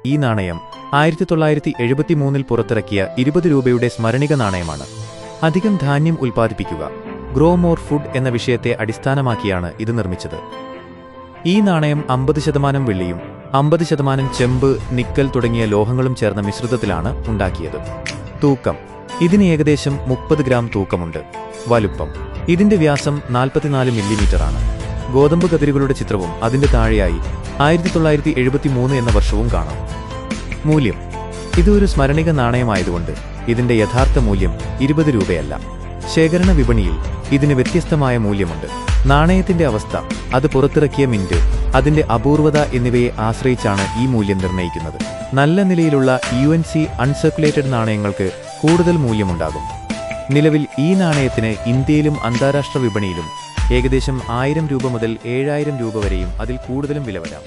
ഈ നാണയം 1973 പുറത്തിറക്കിയ 20 രൂപയുടെ സ്മരണിക നാണയമാണ്. അധികം ധാന്യം ഉൽപ്പാദിപ്പിക്കുക, ഗ്രോ മോർ ഫുഡ് എന്ന വിഷയത്തെ അടിസ്ഥാനമാക്കിയാണ് ഇത് നിർമ്മിച്ചത്. ഈ നാണയം 50% വെള്ളിയും 50% ചെമ്പ്, നിക്കൽ തുടങ്ങിയ ലോഹങ്ങളും ചേർന്ന മിശ്രിതത്തിലാണ് ഉണ്ടാക്കിയത്. തൂക്കം: ഇതിന് ഏകദേശം 30 ഗ്രാം തൂക്കമുണ്ട്. വലുപ്പം: ഇതിന്റെ വ്യാസം 44 മില്ലിമീറ്ററാണ്. ഗോതമ്പ് കതിരുകളുടെ ചിത്രവും അതിന്റെ താഴെയായി 1973 എന്ന വർഷവും കാണാം. മൂല്യം: ഇത് ഒരു സ്മരണിക നാണയമായതുകൊണ്ട് ഇതിന്റെ യഥാർത്ഥ മൂല്യം 20 രൂപയല്ല. ശേഖരണ വിപണിയിൽ ഇതിന് വ്യത്യസ്തമായ മൂല്യമുണ്ട്. നാണയത്തിന്റെ അവസ്ഥ, അത് പുറത്തിറക്കിയ മിന്റ്, അതിന്റെ അപൂർവത എന്നിവയെ ആശ്രയിച്ചാണ് ഈ മൂല്യം നിർണ്ണയിക്കുന്നത്. നല്ല നിലയിലുള്ള UNC അൺസർക്കുലേറ്റഡ് നാണയങ്ങൾക്ക് കൂടുതൽ മൂല്യമുണ്ടാകും. നിലവിൽ ഈ നാണയത്തിന് ഇന്ത്യയിലും അന്താരാഷ്ട്ര വിപണിയിലും ഏകദേശം 1000 രൂപ മുതൽ 7000 രൂപ വരെയും അതിൽ കൂടുതലും വില വരാം.